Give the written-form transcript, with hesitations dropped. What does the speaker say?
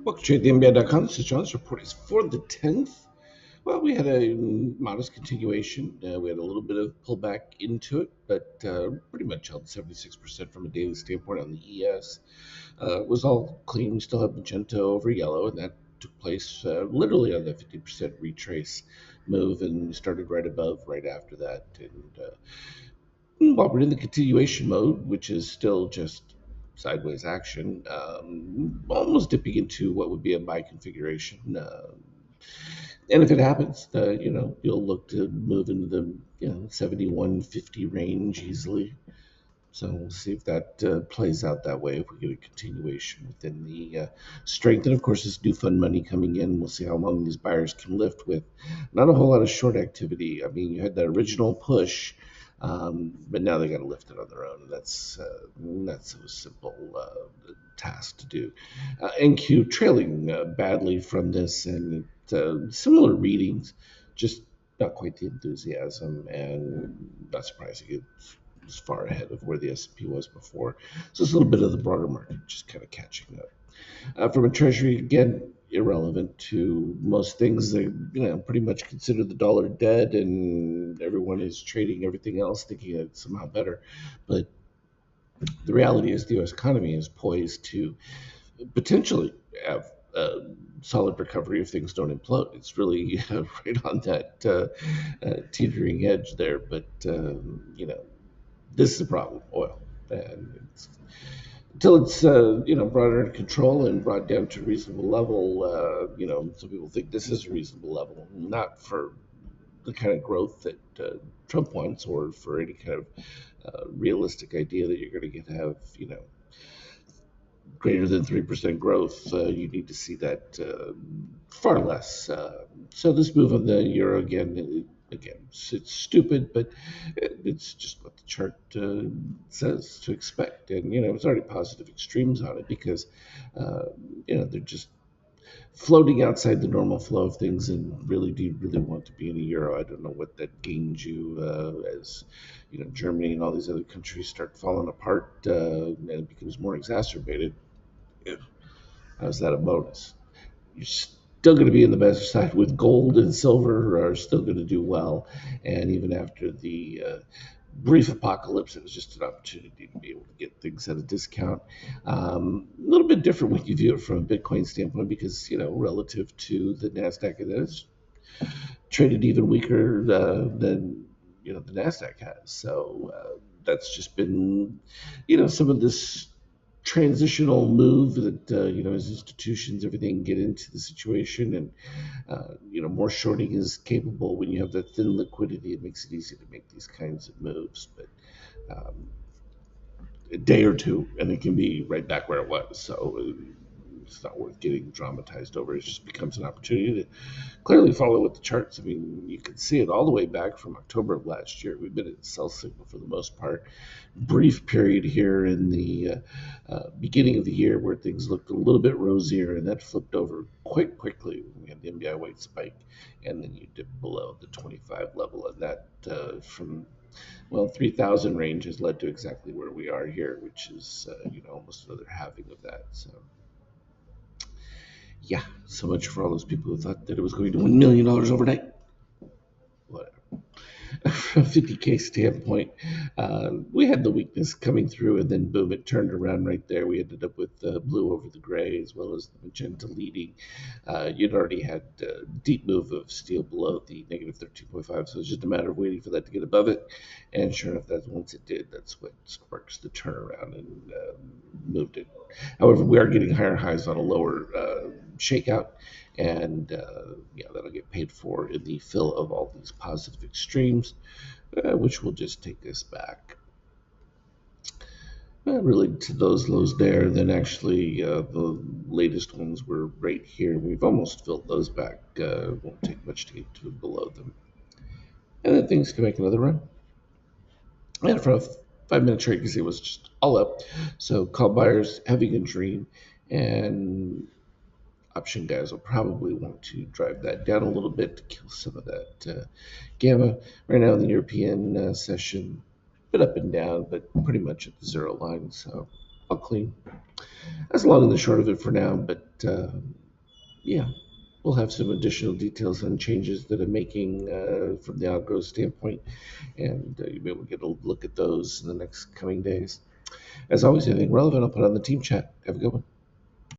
Welcome to TradeTheNBA.com. This is John's report is for the 10th. Well, we had a modest continuation. We had a little bit of pullback into it, but pretty much held 76% from a daily standpoint on the ES. It was all clean. We still have magenta over yellow, and that took place literally on the 50% retrace move, and we started right above right after that. And while we're in the continuation mode, which is still just sideways action, almost dipping into what would be a buy configuration. And if it happens, you'll look to move into the 71.50 range easily. So we'll see if that plays out that way. If we get a continuation within the strength, and of course, this new fund money coming in, we'll see how long these buyers can lift with not a whole lot of short activity. I mean, you had the original push, but now they got to lift it on their own, and that's not so simple task to do. NQ trailing badly from this, and similar readings, just not quite the enthusiasm, and not surprising. It's far ahead of where the S&P was before. So it's a little bit of the broader market just kind of catching up. From a treasury, again, irrelevant to most things. They, pretty much consider the dollar dead, and everyone is trading everything else, thinking it's somehow better. But the reality is, the U.S. economy is poised to potentially have a solid recovery if things don't implode. It's really right on that teetering edge there. But this is the problem: oil, and until it's brought under control and brought down to a reasonable level. Some people think this is a reasonable level, not for the kind of growth that Trump wants, or for any kind of realistic idea that you're going to get to have greater than 3% growth. You need to see that far less. So this move on the euro again, it's stupid, but it's just what the chart says to expect. And it's already positive extremes on it because they're just floating outside the normal flow of things. And really, do you really want to be in a euro? I don't know what that gains you as Germany and all these other countries start falling apart and it becomes more exacerbated. Yeah. How's that a bonus? You're still going to be in the better side with gold and silver are still going to do well. And even after the brief apocalypse, it was just an opportunity to be able to get things at a discount. A little bit different when you view it from a Bitcoin standpoint because, relative to the NASDAQ, it is traded even weaker than, the NASDAQ has. So that's just been, some of this transitional move that as institutions everything get into the situation, and more shorting is capable when you have that thin liquidity. It makes it easy to make these kinds of moves, but a day or two and it can be right back where it was. So it's not worth getting dramatized over. It just becomes an opportunity to clearly follow with the charts. I mean, you can see it all the way back from October of last year. We've been at sell signal for the most part. Brief period here in the beginning of the year where things looked a little bit rosier, and that flipped over quite quickly. We had the MBI weight spike, and then you dip below the 25 level, and that from 3,000 range has led to exactly where we are here, which is almost another halving of that. So yeah, so much for all those people who thought that it was going to $1 million overnight. Whatever. From a 50K standpoint, we had the weakness coming through, and then boom, it turned around right there. We ended up with the blue over the gray as well as the magenta leading. You'd already had a deep move of steel below the negative 13.5, so it's just a matter of waiting for that to get above it. And sure enough, that once it did, that's what sparks the turnaround and moved it. However, we are getting higher highs on a lower shakeout, and that'll get paid for in the fill of all these positive extremes, which will just take us back really to those lows there. Then actually the latest ones were right here. We've almost filled those back. Won't take much to get to below them, and then things can make another run. And for a 5-minute trade, you can see it was just all up. So call buyers having a dream, and option guys will probably want to drive that down a little bit to kill some of that gamma. Right now in the European session, a bit up and down, but pretty much at the zero line. So all clean. That's long and the short of it for now, but yeah, we'll have some additional details on changes that I'm making from the outgrow standpoint, and you'll be able to get a look at those in the next coming days. As always, anything relevant, I'll put on the team chat. Have a good one.